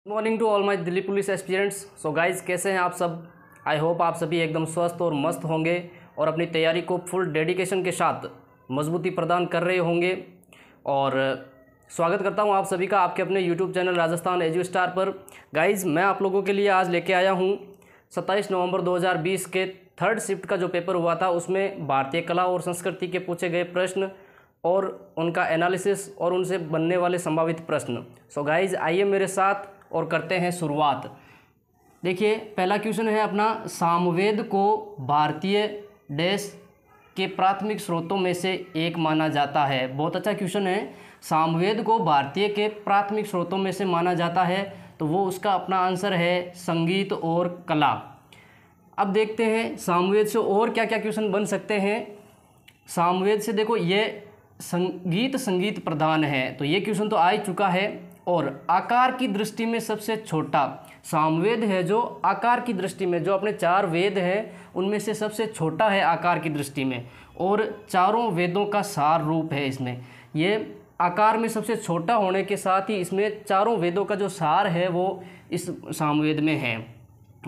Morning to all my Delhi police aspirants. So guys, कैसे हैं आप सब? आई होप आप सभी एकदम स्वस्थ और मस्त होंगे और अपनी तैयारी को फुल डेडिकेशन के साथ मजबूती प्रदान कर रहे होंगे। और स्वागत करता हूं आप सभी का आपके अपने YouTube channel Rajasthan edu star पर। गाइज, मैं आप लोगों के लिए आज लेके आया हूं 27 नवंबर 2020 के थर्ड शिफ्ट का जो पेपर हुआ था उसमें भारतीय कला और संस्कृति के पूछे गए प्रश्न और उनका एनालिसिस और उनसे बनने वाले संभावित प्रश्न। सो गाइज, आइए मेरे साथ और करते हैं शुरुआत। देखिए, पहला क्वेश्चन है अपना, सामवेद को भारतीय देश के प्राथमिक स्रोतों में से एक माना जाता है। बहुत अच्छा क्वेश्चन है। सामवेद को भारतीय के प्राथमिक स्रोतों में से माना जाता है तो वो उसका अपना आंसर है संगीत और कला। अब देखते हैं सामवेद से और क्या क्या क्वेश्चन बन सकते हैं। सामवेद से देखो, ये संगीत प्रधान है तो ये क्वेश्चन तो आ ही चुका है। और आकार की दृष्टि में सबसे छोटा सामवेद है जो आकार की दृष्टि में, जो अपने 4 वेद हैं उनमें से सबसे छोटा है आकार की दृष्टि में, और चारों वेदों का सार रूप है। इसमें ये आकार में सबसे छोटा होने के साथ ही इसमें चारों वेदों का जो सार है वो इस सामवेद में है।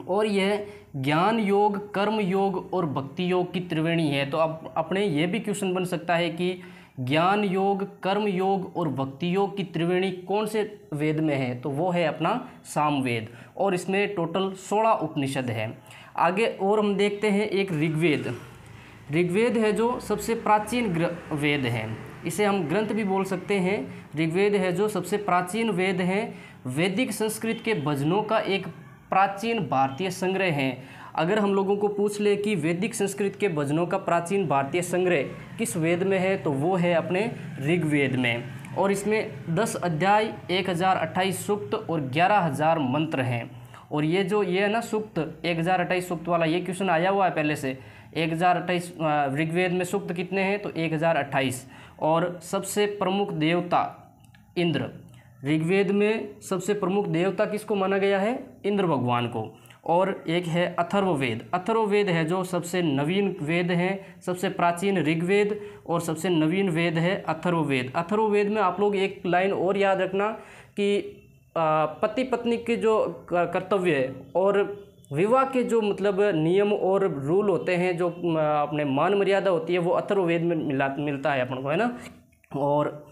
और यह ज्ञान योग, कर्म योग और भक्ति योग की त्रिवेणी है। तो अब अपने ये भी क्वेश्चन बन सकता है कि ज्ञान योग, कर्म योग और भक्ति योग की त्रिवेणी कौन से वेद में है, तो वो है अपना सामवेद। और इसमें टोटल 16 उपनिषद है। आगे और हम देखते हैं एक ऋग्वेद। ऋग्वेद है जो सबसे प्राचीन वेद है, इसे हम ग्रंथ भी बोल सकते हैं। ऋग्वेद है जो सबसे प्राचीन वेद है, वैदिक संस्कृत के भजनों का एक प्राचीन भारतीय संग्रह है। अगर हम लोगों को पूछ ले कि वैदिक संस्कृत के भजनों का प्राचीन भारतीय संग्रह किस वेद में है, तो वो है अपने ऋग्वेद में। और इसमें 10 अध्याय, 1028 सूक्त और 11000 मंत्र हैं। और ये है ना सूक्त, 1028 सूक्त वाला ये क्वेश्चन आया हुआ है पहले से। 1028 ऋग्वेद में सूक्त कितने हैं, तो 1028। और सबसे प्रमुख देवता इंद्र, ऋग्वेद में सबसे प्रमुख देवता किसको माना गया है, इंद्र भगवान को। और एक है अथर्ववेद। अथर्ववेद है जो सबसे नवीन वेद है, सबसे प्राचीन ऋग्वेद और सबसे नवीन वेद है अथर्ववेद। अथर्ववेद में आप लोग एक लाइन और याद रखना कि पति पत्नी के जो कर्तव्य है और विवाह के जो मतलब नियम और रूल होते हैं, जो अपने मान मर्यादा होती है, वो अथर्ववेद में मिलता है अपन को, है ना। और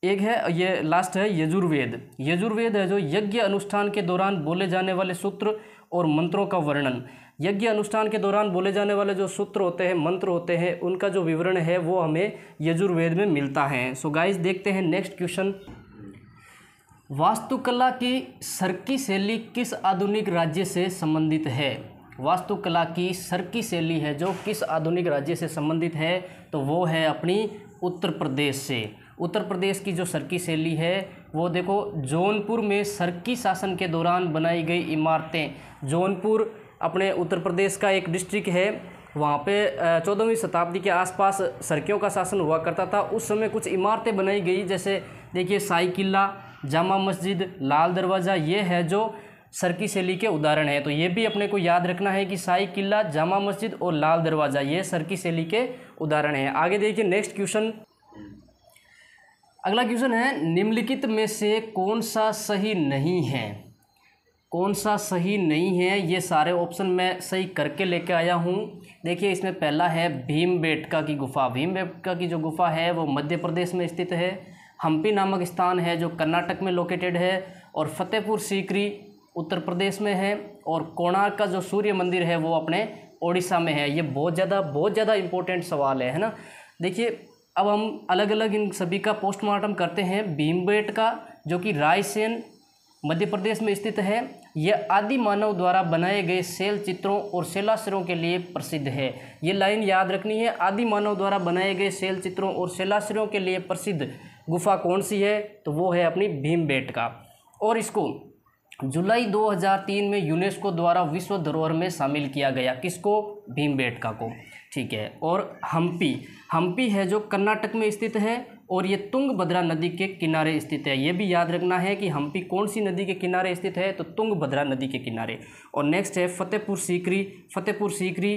एक है, ये लास्ट है यजुर्वेद। यजुर्वेद है जो यज्ञ अनुष्ठान के दौरान बोले जाने वाले सूत्र और मंत्रों का वर्णन। यज्ञ अनुष्ठान के दौरान बोले जाने वाले जो सूत्र होते हैं, मंत्र होते हैं, उनका जो विवरण है वो हमें यजुर्वेद में मिलता है। सो गाइस, देखते हैं नेक्स्ट क्वेश्चन। वास्तुकला की सर्की शैली किस आधुनिक राज्य से संबंधित है? वास्तुकला की सर्की शैली है जो किस आधुनिक राज्य से संबंधित है, तो वो है अपनी उत्तर प्रदेश से। उत्तर प्रदेश की जो सर्की शैली है वो देखो, जौनपुर में सर्की शासन के दौरान बनाई गई इमारतें। जौनपुर अपने उत्तर प्रदेश का एक डिस्ट्रिक्ट है, वहाँ पे 14वीं शताब्दी के आसपास सर्कियों का शासन हुआ करता था। उस समय कुछ इमारतें बनाई गई, जैसे देखिए साई किला, जामा मस्जिद, लाल दरवाज़ा, ये है जो सर्की शैली के उदाहरण है। तो ये भी अपने को याद रखना है कि साई किला, जामा मस्जिद और लाल दरवाज़ा ये सर्की शैली के उदाहरण हैं। आगे देखिए नेक्स्ट क्वेश्चन। अगला क्वेश्चन है, निम्नलिखित में से कौन सा सही नहीं है? कौन सा सही नहीं है, ये सारे ऑप्शन मैं सही करके लेके आया हूँ। देखिए, इसमें पहला है भीमबेटका की गुफा। भीमबेटका की जो गुफा है वो मध्य प्रदेश में स्थित है। हम्पी नामक स्थान है जो कर्नाटक में लोकेटेड है। और फतेहपुर सीकरी उत्तर प्रदेश में है। और कोणार्क का जो सूर्य मंदिर है वो अपने ओडिशा में है। ये बहुत ज़्यादा इंपॉर्टेंट सवाल है ना। देखिए, अब हम अलग अलग इन सभी का पोस्टमार्टम करते हैं। भीमबेटका जो कि रायसेन मध्य प्रदेश में स्थित है, यह आदि मानव द्वारा बनाए गए शैल चित्रों और शैलाश्रयों के लिए प्रसिद्ध है। ये लाइन याद रखनी है, आदि मानव द्वारा बनाए गए शैल चित्रों और शैलाश्रयों के लिए प्रसिद्ध गुफा कौन सी है, तो वो है अपनी भीमबेटका। और इसको जुलाई 2003 में यूनेस्को द्वारा विश्व धरोहर में शामिल किया गया। किसको? भीमबेटका को। ठीक है। और हम्पी है जो कर्नाटक में स्थित है और ये तुंगभद्रा नदी के किनारे स्थित है। ये भी याद रखना है कि हम्पी कौन सी नदी के किनारे स्थित है, तो तुंगभद्रा नदी के किनारे। और नेक्स्ट है फतेहपुर सीकरी। फतेहपुर सीकरी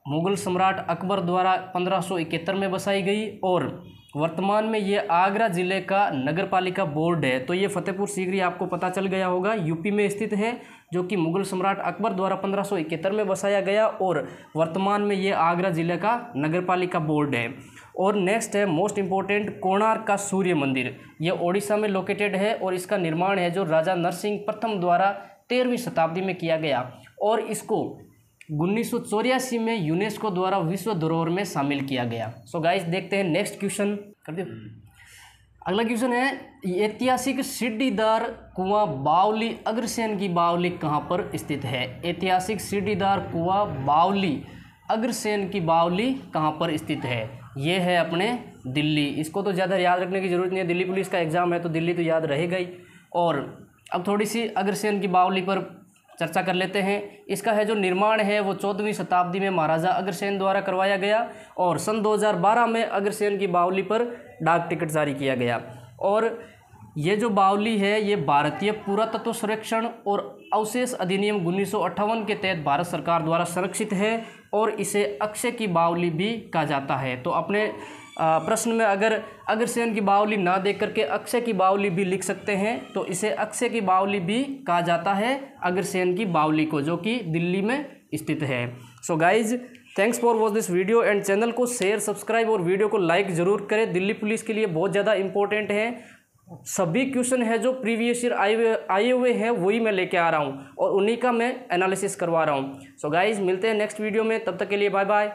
मुगल सम्राट अकबर द्वारा 1571 में बसाई गई और वर्तमान में ये आगरा ज़िले का नगर पालिका बोर्ड है। तो ये फतेहपुर सीकरी आपको पता चल गया होगा, यूपी में स्थित है, जो कि मुगल सम्राट अकबर द्वारा 1571 में बसाया गया और वर्तमान में ये आगरा ज़िले का नगर पालिका बोर्ड है। और नेक्स्ट है मोस्ट इम्पोर्टेंट, कोणार्क का सूर्य मंदिर। ये ओडिशा में लोकेटेड है और इसका निर्माण है जो राजा नरसिंह प्रथम द्वारा 13वीं शताब्दी में किया गया और इसको 1984 में यूनेस्को द्वारा विश्व धरोहर में शामिल किया गया। सो गाइस देखते हैं नेक्स्ट क्वेश्चन कर दे। अगला क्वेश्चन है, ऐतिहासिक सीढ़ीदार कुआं बावली अग्रसेन की बावली कहाँ पर स्थित है? ऐतिहासिक सीढ़ीदार कुआं बावली अग्रसेन की बावली कहाँ पर स्थित है? ये है अपने दिल्ली। इसको तो ज़्यादा याद रखने की ज़रूरत नहीं है, दिल्ली पुलिस का एग्ज़ाम है तो दिल्ली तो याद रहेगा ही। और अब थोड़ी सी अग्रसेन की बावली पर चर्चा कर लेते हैं। इसका है जो निर्माण है वो 14वीं शताब्दी में महाराजा अग्रसेन द्वारा करवाया गया और सन 2012 में अग्रसेन की बावली पर डाक टिकट जारी किया गया। और ये जो बावली है ये भारतीय पुरातत्व संरक्षण और अवशेष अधिनियम 1958 के तहत भारत सरकार द्वारा संरक्षित है और इसे अक्षय की बावली भी कहा जाता है। तो अपने प्रश्न में अगर अग्रसेन की बावली ना देख करके अक्षय की बावली भी लिख सकते हैं, तो इसे अक्षय की बावली भी कहा जाता है अग्रसेन की बावली को, जो कि दिल्ली में स्थित है। So guys thanks for watch this video and channel को शेयर, सब्सक्राइब और वीडियो को लाइक ज़रूर करें। दिल्ली पुलिस के लिए बहुत ज़्यादा इंपॉर्टेंट है। सभी क्वेश्चन है जो प्रीवियस ईयर आए हुए हैं वही मैं लेके आ रहा हूँ और उन्हीं का मैं एनालिसिस करवा रहा हूँ। सो गाइज मिलते हैं नेक्स्ट वीडियो में, तब तक के लिए बाय बाय।